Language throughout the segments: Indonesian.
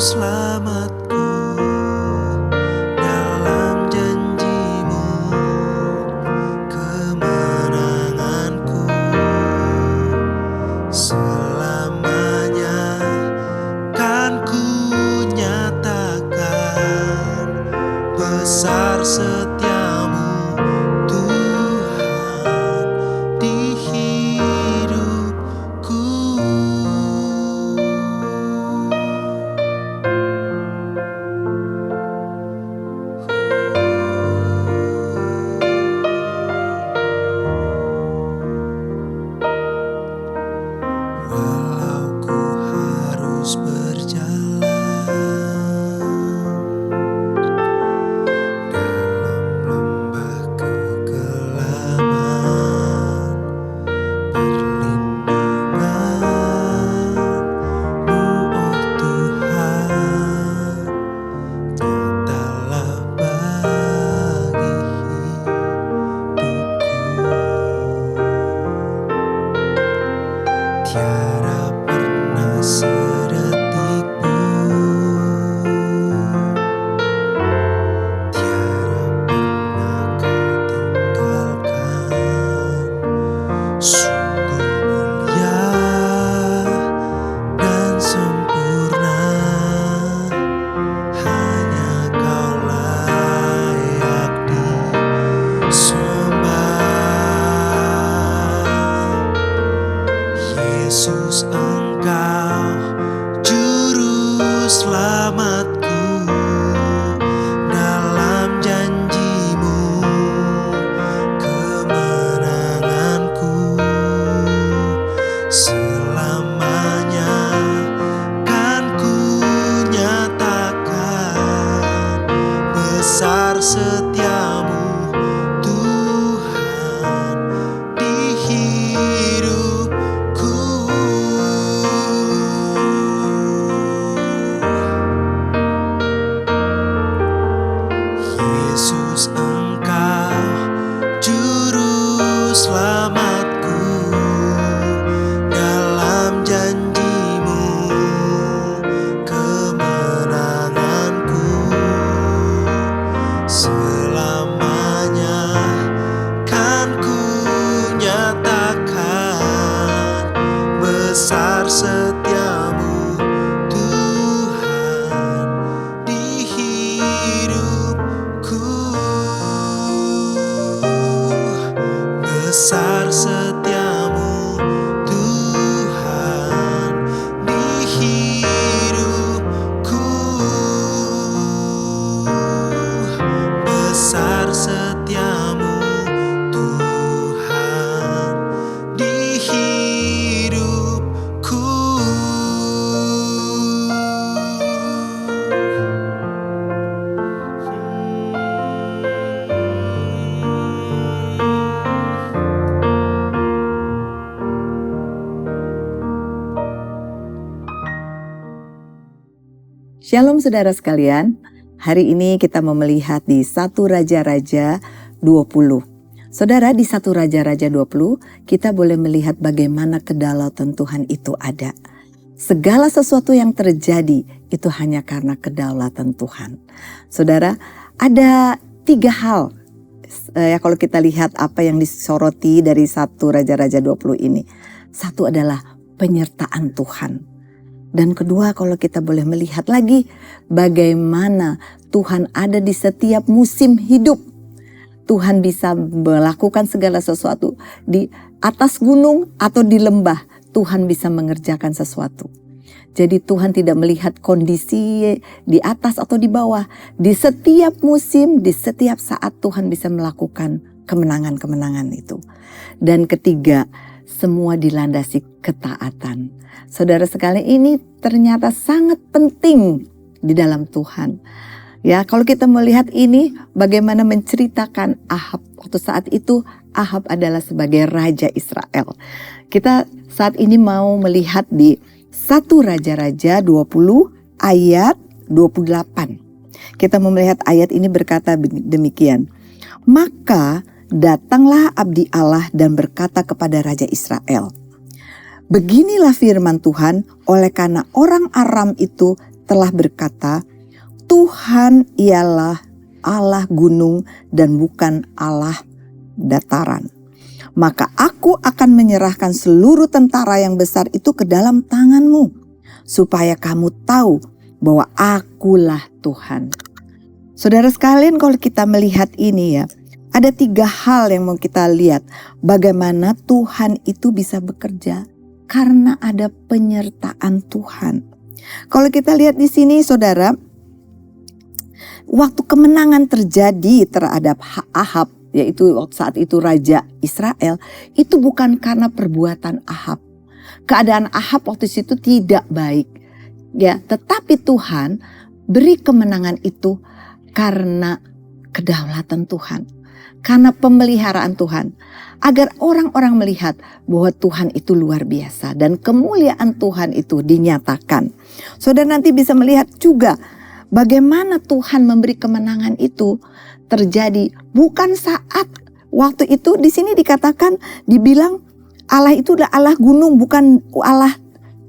selamatku dalam janji-Mu, kemenanganku selamanya kan ku nyatakan besar setiamu Tuhan di hidupku. Walau ku harus berjalan dalam lembah kegelapan, perlindungan-Mu, oh Tuhan, nyatalah bagi hidupku. Tiada pernah sedetik pun, tiada pernah Kau tinggalkan. Sungguh mulia dan sempurna, hanya Kau layak disembah. Yesus, Engkau juru selamatku dalam janji-Mu, kemenanganku selamanya kan ku nyatakan besar setiamu Tuhan di hidupku. Yesus, Engkau juru selamatku dalam janji-Mu, kemenanganku selamanya kan ku nyatakan besar setiamu Tuhan di hidupku. Besar setiamu Tuhan di hidupku. Besar setiamu Tuhan di hidupku. Shalom saudara sekalian, hari ini kita mau melihat di 1 Raja-Raja 20. Saudara, di 1 Raja-Raja 20 kita boleh melihat bagaimana kedaulatan Tuhan itu ada. Segala sesuatu yang terjadi itu hanya karena kedaulatan Tuhan. Saudara, ada 3 hal ya kalau kita lihat apa yang disoroti dari 1 Raja-Raja 20 ini. Satu adalah penyertaan Tuhan. Dan kedua, kalau kita boleh melihat lagi bagaimana Tuhan ada di setiap musim hidup. Tuhan bisa melakukan segala sesuatu di atas gunung atau di lembah. Tuhan bisa mengerjakan sesuatu. Jadi Tuhan tidak melihat kondisi di atas atau di bawah. Di setiap musim, di setiap saat Tuhan bisa melakukan kemenangan-kemenangan itu. Dan ketiga, semua dilandasi ketaatan. Saudara sekalian, ini ternyata sangat penting di dalam Tuhan. Ya, kalau kita melihat ini bagaimana menceritakan Ahab. Waktu saat itu Ahab adalah sebagai raja Israel. Kita saat ini mau melihat di 1 Raja-Raja 20 ayat 28. Kita mau melihat ayat ini berkata demikian. Maka datanglah abdi Allah dan berkata kepada Raja Israel, beginilah firman Tuhan, oleh karena orang Aram itu telah berkata, Tuhan ialah Allah gunung dan bukan Allah dataran. Maka aku akan menyerahkan seluruh tentara yang besar itu ke dalam tanganmu, supaya kamu tahu bahwa akulah Tuhan. Saudara sekalian, kalau kita melihat ini ya, ada 3 hal yang mau kita lihat. Bagaimana Tuhan itu bisa bekerja karena ada penyertaan Tuhan. Kalau kita lihat di sini saudara, waktu kemenangan terjadi terhadap Ahab, yaitu saat itu Raja Israel, itu bukan karena perbuatan Ahab. Keadaan Ahab waktu itu tidak baik. Ya, tetapi Tuhan beri kemenangan itu karena kedaulatan Tuhan. Karena pemeliharaan Tuhan, agar orang-orang melihat bahwa Tuhan itu luar biasa dan kemuliaan Tuhan itu dinyatakan. Saudara nanti bisa melihat juga bagaimana Tuhan memberi kemenangan itu terjadi bukan saat waktu itu. Di sini dikatakan, dibilang Allah itu adalah Allah gunung, bukan Allah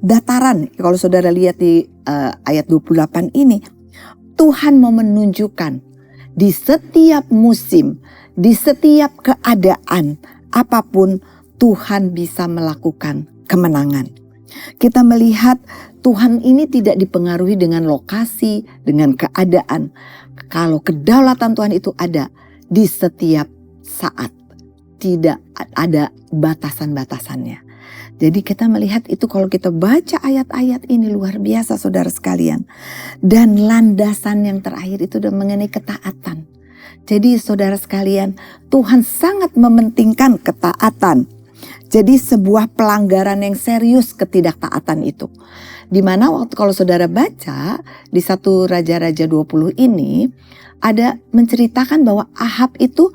dataran. Kalau saudara lihat di ayat 28 ini, Tuhan mau menunjukkan di setiap musim, di setiap keadaan apapun, Tuhan bisa melakukan kemenangan. Kita melihat Tuhan ini tidak dipengaruhi dengan lokasi, dengan keadaan. Kalau kedaulatan Tuhan itu ada di setiap saat, tidak ada batasan-batasannya. Jadi kita melihat itu kalau kita baca ayat-ayat ini luar biasa saudara sekalian. Dan landasan yang terakhir itu adalah mengenai ketaatan. Jadi saudara sekalian, Tuhan sangat mementingkan ketaatan. Jadi sebuah pelanggaran yang serius ketidaktaatan itu. Dimana waktu kalau saudara baca di 1 Raja-Raja 20 ini, ada menceritakan bahwa Ahab itu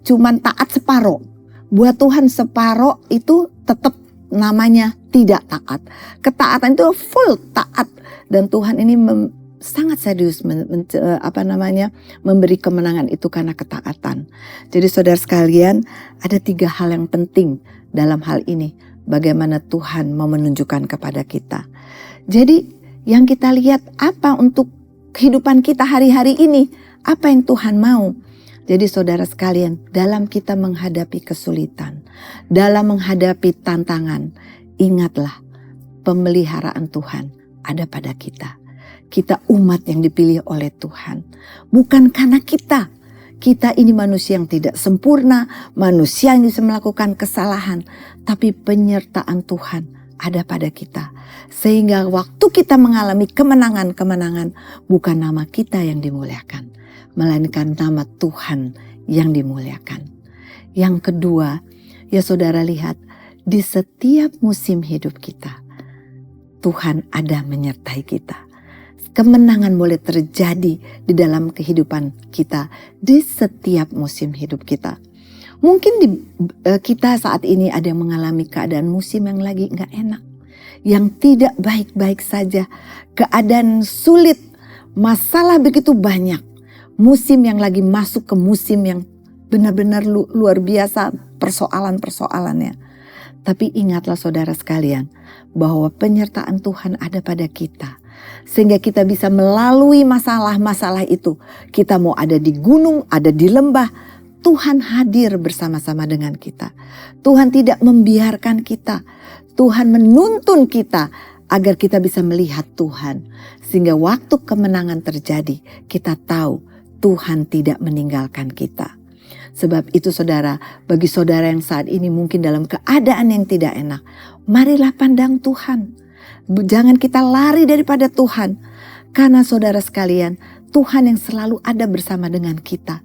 cuman taat separuh. Buat Tuhan separuh itu tetap namanya tidak taat. Ketaatan itu full taat. Dan Tuhan ini sangat serius memberi kemenangan itu karena ketaatan. Jadi saudara sekalian, ada 3 hal yang penting dalam hal ini. Bagaimana Tuhan mau menunjukkan kepada kita. Jadi yang kita lihat apa untuk kehidupan kita hari-hari ini. Apa yang Tuhan mau. Jadi saudara sekalian, dalam kita menghadapi kesulitan, dalam menghadapi tantangan, ingatlah pemeliharaan Tuhan ada pada kita. Kita umat yang dipilih oleh Tuhan. Bukan karena kita. Kita ini manusia yang tidak sempurna. Manusia yang bisa melakukan kesalahan. Tapi penyertaan Tuhan ada pada kita. Sehingga waktu kita mengalami kemenangan-kemenangan. Bukan nama kita yang dimuliakan. Melainkan nama Tuhan yang dimuliakan. Yang kedua, ya saudara lihat. Di setiap musim hidup kita. Tuhan ada menyertai kita. Kemenangan boleh terjadi di dalam kehidupan kita di setiap musim hidup kita. Mungkin kita saat ini ada yang mengalami keadaan musim yang lagi gak enak. Yang tidak baik-baik saja. Keadaan sulit, masalah begitu banyak. Musim yang lagi masuk ke musim yang benar-benar luar biasa persoalan-persoalannya. Tapi ingatlah saudara sekalian bahwa penyertaan Tuhan ada pada kita. Sehingga kita bisa melalui masalah-masalah itu. Kita mau ada di gunung, ada di lembah. Tuhan hadir bersama-sama dengan kita. Tuhan tidak membiarkan kita. Tuhan menuntun kita agar kita bisa melihat Tuhan. Sehingga waktu kemenangan terjadi, kita tahu Tuhan tidak meninggalkan kita. Sebab itu saudara, bagi saudara yang saat ini mungkin dalam keadaan yang tidak enak, marilah pandang Tuhan. Jangan kita lari daripada Tuhan. Karena saudara sekalian, Tuhan yang selalu ada bersama dengan kita.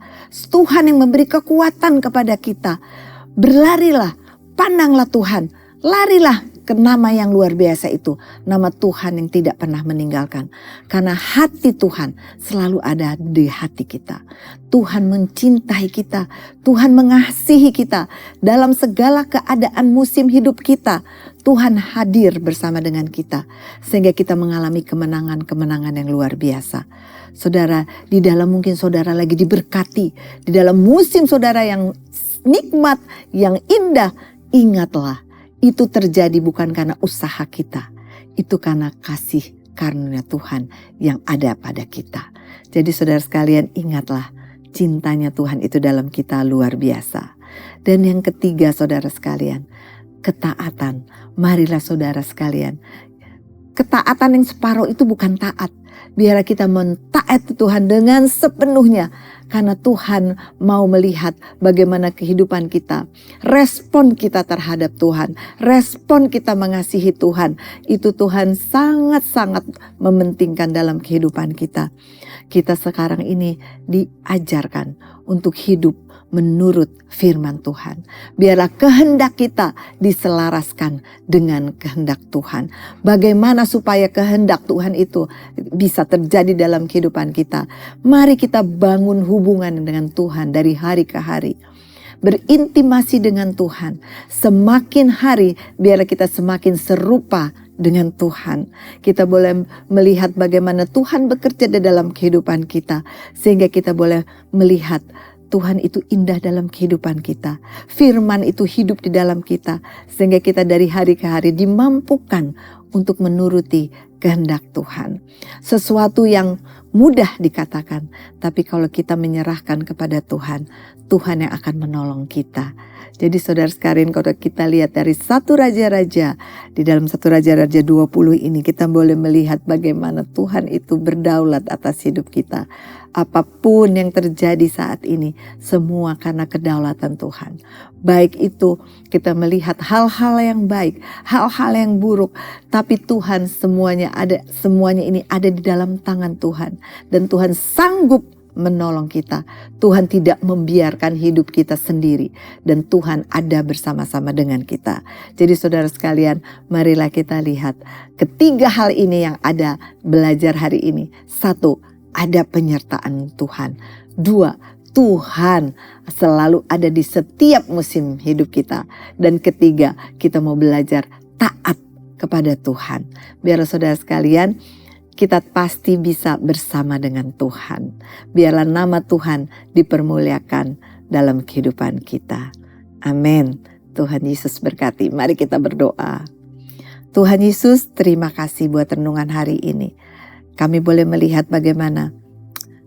Tuhan yang memberi kekuatan kepada kita. Berlarilah, pandanglah Tuhan. Larilah ke nama yang luar biasa itu. Nama Tuhan yang tidak pernah meninggalkan. Karena hati Tuhan selalu ada di hati kita. Tuhan mencintai kita. Tuhan mengasihi kita. Dalam segala keadaan musim hidup kita. Tuhan hadir bersama dengan kita. Sehingga kita mengalami kemenangan-kemenangan yang luar biasa. Saudara, di dalam mungkin saudara lagi diberkati. Di dalam musim saudara yang nikmat, yang indah. Ingatlah. Itu terjadi bukan karena usaha kita. Itu karena kasih karunia Tuhan yang ada pada kita. Jadi saudara sekalian, ingatlah cintanya Tuhan itu dalam kita luar biasa. Dan yang ketiga saudara sekalian, ketaatan. Marilah saudara sekalian, ketaatan yang separuh itu bukan taat. Biarlah kita mentaati Tuhan dengan sepenuhnya. Karena Tuhan mau melihat bagaimana kehidupan kita. Respon kita terhadap Tuhan. Respon kita mengasihi Tuhan. Itu Tuhan sangat-sangat mementingkan dalam kehidupan kita. Kita sekarang ini diajarkan untuk hidup menurut firman Tuhan. Biarlah kehendak kita diselaraskan dengan kehendak Tuhan. Bagaimana supaya kehendak Tuhan itu bisa terjadi dalam kehidupan kita? Mari kita bangun hubungan dengan Tuhan dari hari ke hari. Berintimasi dengan Tuhan. Semakin hari biarlah kita semakin serupa dengan Tuhan. Kita boleh melihat bagaimana Tuhan bekerja di dalam kehidupan kita. Sehingga kita boleh melihat Tuhan itu indah dalam kehidupan kita. Firman itu hidup di dalam kita. Sehingga kita dari hari ke hari dimampukan untuk menuruti kehendak Tuhan. Sesuatu yang mudah dikatakan. Tapi kalau kita menyerahkan kepada Tuhan, Tuhan yang akan menolong kita. Jadi saudara sekalian, kalau kita lihat dari 1 Raja-Raja, di dalam 1 Raja-Raja 20 ini kita boleh melihat bagaimana Tuhan itu berdaulat atas hidup kita. Apapun yang terjadi saat ini, semua karena kedaulatan Tuhan. Baik itu kita melihat hal-hal yang baik, hal-hal yang buruk, tapi Tuhan semuanya ini ada di dalam tangan Tuhan. Dan Tuhan sanggup menolong kita. Tuhan tidak membiarkan hidup kita sendiri. Dan Tuhan ada bersama-sama dengan kita. Jadi saudara sekalian, marilah kita lihat ketiga hal ini yang ada belajar hari ini. 1, ada penyertaan Tuhan. 2, Tuhan selalu ada di setiap musim hidup kita. Dan ketiga, kita mau belajar taat kepada Tuhan. Biar saudara sekalian, kita pasti bisa bersama dengan Tuhan. Biarlah nama Tuhan dipermuliakan dalam kehidupan kita. Amin. Tuhan Yesus berkati. Mari kita berdoa. Tuhan Yesus, terima kasih buat renungan hari ini. Kami boleh melihat bagaimana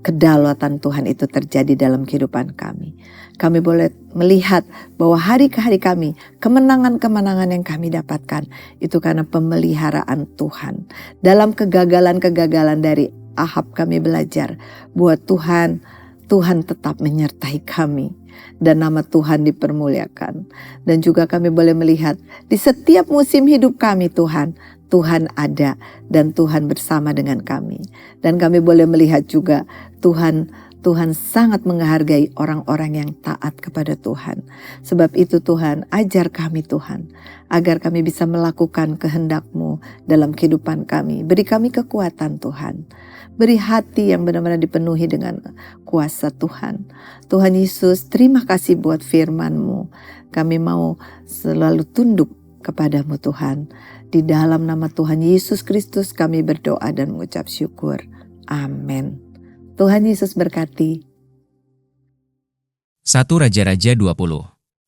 kedaulatan Tuhan itu terjadi dalam kehidupan kami. Kami boleh melihat bahwa hari ke hari kami, kemenangan-kemenangan yang kami dapatkan itu karena pemeliharaan Tuhan. Dalam kegagalan-kegagalan dari Ahab kami belajar bahwa Tuhan tetap menyertai kami. Dan nama Tuhan dipermuliakan. Dan juga kami boleh melihat di setiap musim hidup kami Tuhan ada dan Tuhan bersama dengan kami. Dan kami boleh melihat juga Tuhan sangat menghargai orang-orang yang taat kepada Tuhan. Sebab itu Tuhan, ajar kami Tuhan, agar kami bisa melakukan kehendak-Mu dalam kehidupan kami. Beri kami kekuatan Tuhan. Beri hati yang benar-benar dipenuhi dengan kuasa Tuhan. Tuhan Yesus, terima kasih buat firman-Mu. Kami mau selalu tunduk kepadamu Tuhan. Di dalam nama Tuhan Yesus Kristus kami berdoa dan mengucap syukur. Amin. Tuhan Yesus berkati. 1 Raja-Raja 20.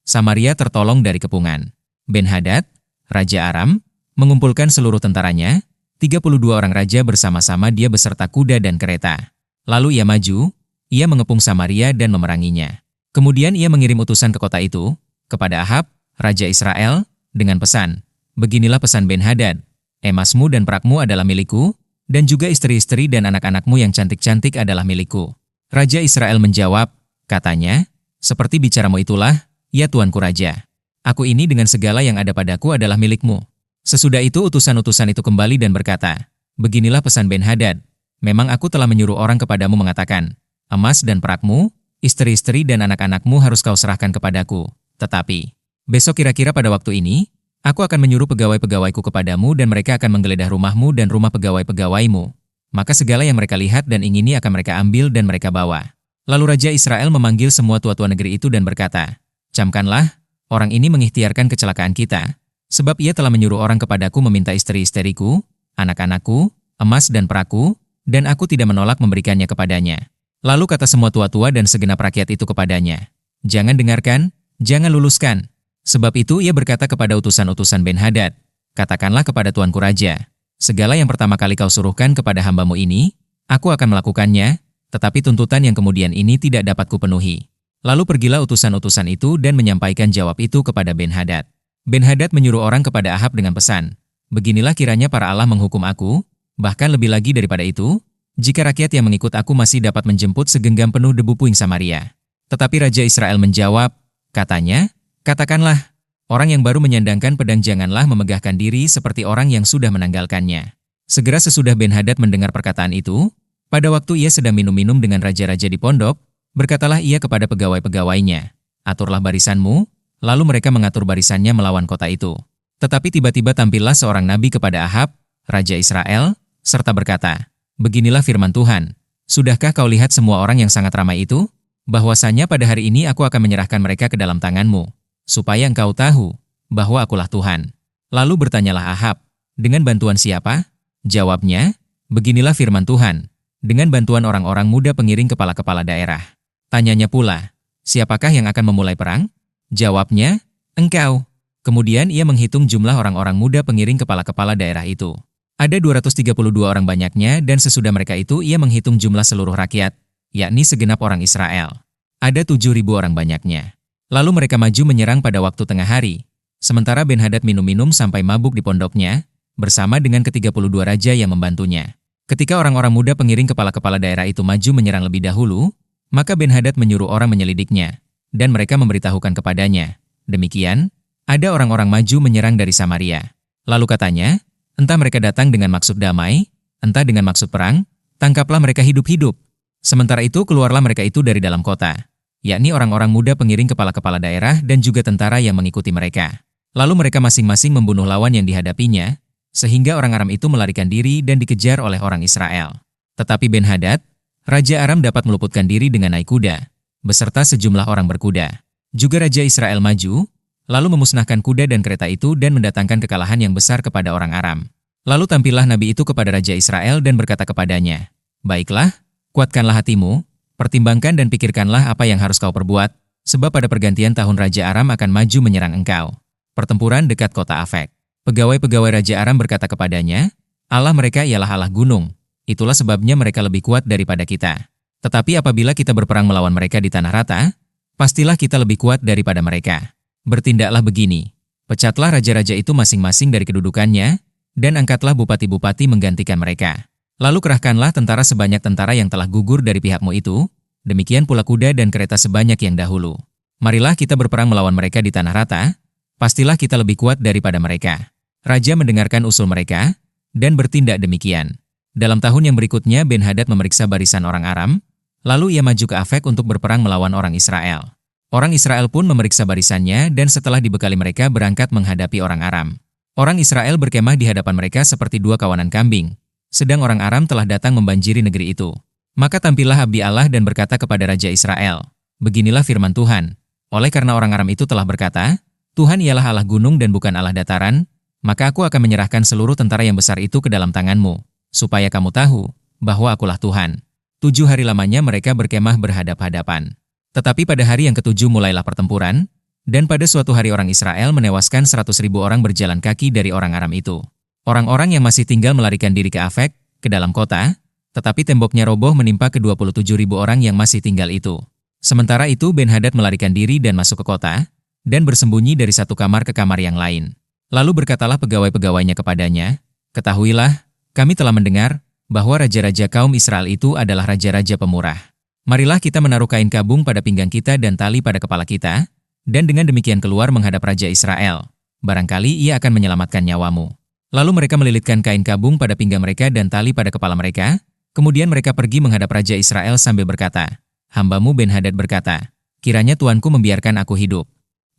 Samaria tertolong dari kepungan. Ben-Hadad, Raja Aram, mengumpulkan seluruh tentaranya, 32 orang raja bersama-sama dia beserta kuda dan kereta. Lalu ia maju, ia mengepung Samaria dan memeranginya. Kemudian ia mengirim utusan ke kota itu, kepada Ahab, Raja Israel, dengan pesan, beginilah pesan Ben-Hadad, emasmu dan perakmu adalah milikku, dan juga istri-istri dan anak-anakmu yang cantik-cantik adalah milikku. Raja Israel menjawab, katanya, seperti bicaramu itulah, ya tuanku raja. Aku ini dengan segala yang ada padaku adalah milikmu. Sesudah itu utusan-utusan itu kembali dan berkata, beginilah pesan Ben-Hadad, memang aku telah menyuruh orang kepadamu mengatakan, emas dan perakmu, istri-istri dan anak-anakmu harus kau serahkan kepadaku. Tetapi, besok kira-kira pada waktu ini, aku akan menyuruh pegawai-pegawaiku kepadamu dan mereka akan menggeledah rumahmu dan rumah pegawai-pegawaimu. Maka segala yang mereka lihat dan ingini akan mereka ambil dan mereka bawa. Lalu Raja Israel memanggil semua tua-tua negeri itu dan berkata, camkanlah, orang ini mengikhtiarkan kecelakaan kita, sebab ia telah menyuruh orang kepadaku meminta istri-istriku, anak-anakku, emas dan perakku, dan aku tidak menolak memberikannya kepadanya. Lalu kata semua tua-tua dan segenap rakyat itu kepadanya, jangan dengarkan, jangan luluskan. Sebab itu ia berkata kepada utusan-utusan Ben-Hadad, katakanlah kepada tuanku raja, segala yang pertama kali kau suruhkan kepada hambamu ini, aku akan melakukannya, tetapi tuntutan yang kemudian ini tidak dapat kupenuhi. Lalu pergilah utusan-utusan itu dan menyampaikan jawab itu kepada Ben-Hadad. Ben-Hadad menyuruh orang kepada Ahab dengan pesan, beginilah kiranya para Allah menghukum aku, bahkan lebih lagi daripada itu, jika rakyat yang mengikut aku masih dapat menjemput segenggam penuh debu puing Samaria. Tetapi Raja Israel menjawab, katanya, katakanlah, orang yang baru menyandangkan pedang janganlah memegahkan diri seperti orang yang sudah menanggalkannya. Segera sesudah Ben-Hadad mendengar perkataan itu, pada waktu ia sedang minum-minum dengan raja-raja di pondok, berkatalah ia kepada pegawai-pegawainya, aturlah barisanmu, lalu mereka mengatur barisannya melawan kota itu. Tetapi tiba-tiba tampillah seorang nabi kepada Ahab, Raja Israel, serta berkata, beginilah firman Tuhan, sudahkah kau lihat semua orang yang sangat ramai itu? Bahwasanya pada hari ini aku akan menyerahkan mereka ke dalam tanganmu, supaya engkau tahu bahwa akulah Tuhan. Lalu bertanyalah Ahab, dengan bantuan siapa? Jawabnya, beginilah firman Tuhan, dengan bantuan orang-orang muda pengiring kepala-kepala daerah. Tanyanya pula, siapakah yang akan memulai perang? Jawabnya, engkau. Kemudian ia menghitung jumlah orang-orang muda pengiring kepala-kepala daerah itu. Ada 232 orang banyaknya dan sesudah mereka itu ia menghitung jumlah seluruh rakyat, yakni segenap orang Israel. Ada 7.000 orang banyaknya. Lalu mereka maju menyerang pada waktu tengah hari, sementara Ben-Hadad minum-minum sampai mabuk di pondoknya, bersama dengan ke-32 raja yang membantunya. Ketika orang-orang muda pengiring kepala-kepala daerah itu maju menyerang lebih dahulu, maka Ben-Hadad menyuruh orang menyelidiknya, dan mereka memberitahukan kepadanya. Demikian, ada orang-orang maju menyerang dari Samaria. Lalu katanya, entah mereka datang dengan maksud damai, entah dengan maksud perang, tangkaplah mereka hidup-hidup. Sementara itu keluarlah mereka itu dari dalam kota, yakni orang-orang muda pengiring kepala-kepala daerah dan juga tentara yang mengikuti mereka. Lalu mereka masing-masing membunuh lawan yang dihadapinya, sehingga orang Aram itu melarikan diri dan dikejar oleh orang Israel. Tetapi Ben-Hadad, Raja Aram dapat meluputkan diri dengan naik kuda, beserta sejumlah orang berkuda. Juga Raja Israel maju, lalu memusnahkan kuda dan kereta itu dan mendatangkan kekalahan yang besar kepada orang Aram. Lalu tampillah Nabi itu kepada Raja Israel dan berkata kepadanya, baiklah, kuatkanlah hatimu, pertimbangkan dan pikirkanlah apa yang harus kau perbuat, sebab pada pergantian tahun Raja Aram akan maju menyerang engkau. Pertempuran dekat kota Afek. Pegawai-pegawai Raja Aram berkata kepadanya, Allah mereka ialah Allah gunung, itulah sebabnya mereka lebih kuat daripada kita. Tetapi apabila kita berperang melawan mereka di tanah rata, pastilah kita lebih kuat daripada mereka. Bertindaklah begini, pecatlah raja-raja itu masing-masing dari kedudukannya, dan angkatlah bupati-bupati menggantikan mereka. Lalu kerahkanlah tentara sebanyak tentara yang telah gugur dari pihakmu itu, demikian pula kuda dan kereta sebanyak yang dahulu. Marilah kita berperang melawan mereka di tanah rata, pastilah kita lebih kuat daripada mereka. Raja mendengarkan usul mereka, dan bertindak demikian. Dalam tahun yang berikutnya Ben-Hadad memeriksa barisan orang Aram, lalu ia maju ke Afek untuk berperang melawan orang Israel. Orang Israel pun memeriksa barisannya dan setelah dibekali mereka berangkat menghadapi orang Aram. Orang Israel berkemah di hadapan mereka seperti dua kawanan kambing, sedang orang Aram telah datang membanjiri negeri itu. Maka tampillah abdi Allah dan berkata kepada Raja Israel, beginilah firman Tuhan, oleh karena orang Aram itu telah berkata, Tuhan ialah Allah gunung dan bukan Allah dataran, maka aku akan menyerahkan seluruh tentara yang besar itu ke dalam tanganmu, supaya kamu tahu bahwa akulah Tuhan. 7 hari lamanya mereka berkemah berhadap-hadapan. Tetapi pada hari yang ke-7 mulailah pertempuran, dan pada suatu hari orang Israel menewaskan 100.000 orang berjalan kaki dari orang Aram itu. Orang-orang yang masih tinggal melarikan diri ke Afek, ke dalam kota, tetapi temboknya roboh menimpa ke-27.000 orang yang masih tinggal itu. Sementara itu Ben-Hadad melarikan diri dan masuk ke kota, dan bersembunyi dari satu kamar ke kamar yang lain. Lalu berkatalah pegawai-pegawainya kepadanya, ketahuilah, kami telah mendengar bahwa raja-raja kaum Israel itu adalah raja-raja pemurah. Marilah kita menaruh kain kabung pada pinggang kita dan tali pada kepala kita, dan dengan demikian keluar menghadap Raja Israel. Barangkali ia akan menyelamatkan nyawamu. Lalu mereka melilitkan kain kabung pada pinggang mereka dan tali pada kepala mereka, kemudian mereka pergi menghadap Raja Israel sambil berkata, hambamu Ben-Hadad berkata, kiranya tuanku membiarkan aku hidup.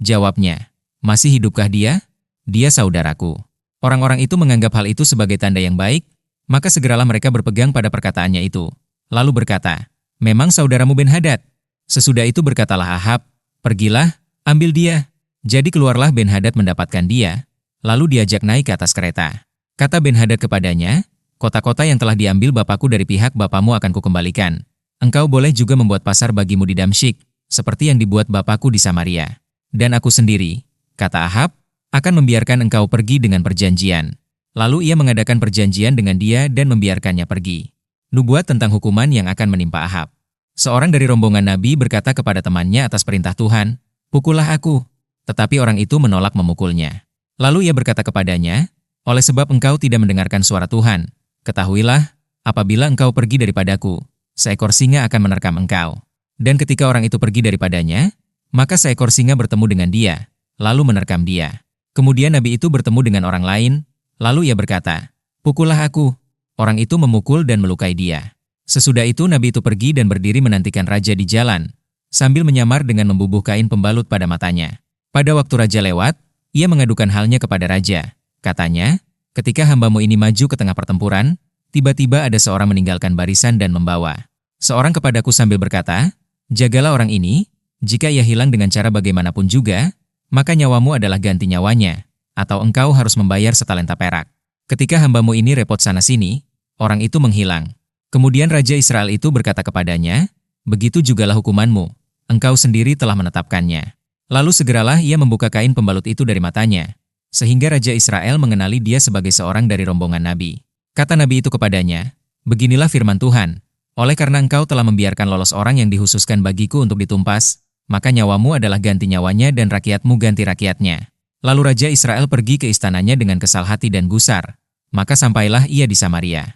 Jawabnya, masih hidupkah dia? Dia saudaraku. Orang-orang itu menganggap hal itu sebagai tanda yang baik, maka segeralah mereka berpegang pada perkataannya itu. Lalu berkata, memang saudaramu Ben-Hadad. Sesudah itu berkatalah Ahab, pergilah, ambil dia. Jadi keluarlah Ben-Hadad mendapatkan dia, lalu diajak naik ke atas kereta. Kata Ben-Hadad kepadanya, kota-kota yang telah diambil bapakku dari pihak bapamu akan kukembalikan. Engkau boleh juga membuat pasar bagimu di Damsyik, seperti yang dibuat bapakku di Samaria. Dan aku sendiri, kata Ahab, akan membiarkan engkau pergi dengan perjanjian. Lalu ia mengadakan perjanjian dengan dia dan membiarkannya pergi. Nubuat tentang hukuman yang akan menimpa Ahab. Seorang dari rombongan Nabi berkata kepada temannya atas perintah Tuhan, "Pukullah aku." Tetapi orang itu menolak memukulnya. Lalu ia berkata kepadanya, "Oleh sebab engkau tidak mendengarkan suara Tuhan, ketahuilah, apabila engkau pergi daripadaku, seekor singa akan menerkam engkau." Dan ketika orang itu pergi daripadanya, maka seekor singa bertemu dengan dia, lalu menerkam dia. Kemudian Nabi itu bertemu dengan orang lain, lalu ia berkata, "Pukullah aku." Orang itu memukul dan melukai dia. Sesudah itu Nabi itu pergi dan berdiri menantikan raja di jalan, sambil menyamar dengan membubuh kain pembalut pada matanya. Pada waktu raja lewat, ia mengadukan halnya kepada raja. Katanya, "Ketika hambamu ini maju ke tengah pertempuran, tiba-tiba ada seorang meninggalkan barisan dan membawa seorang kepadaku sambil berkata, 'Jagalah orang ini, jika ia hilang dengan cara bagaimanapun juga, maka nyawamu adalah ganti nyawanya, atau engkau harus membayar setalenta perak.' Ketika hambamu ini repot sana-sini, orang itu menghilang." Kemudian Raja Israel itu berkata kepadanya, "Begitu jugalah hukumanmu, engkau sendiri telah menetapkannya." Lalu segeralah ia membuka kain pembalut itu dari matanya, sehingga Raja Israel mengenali dia sebagai seorang dari rombongan Nabi. Kata Nabi itu kepadanya, "Beginilah firman Tuhan, oleh karena engkau telah membiarkan lolos orang yang dihususkan bagiku untuk ditumpas, maka nyawamu adalah ganti nyawanya dan rakyatmu ganti rakyatnya." Lalu Raja Israel pergi ke istananya dengan kesal hati dan gusar, maka sampailah ia di Samaria.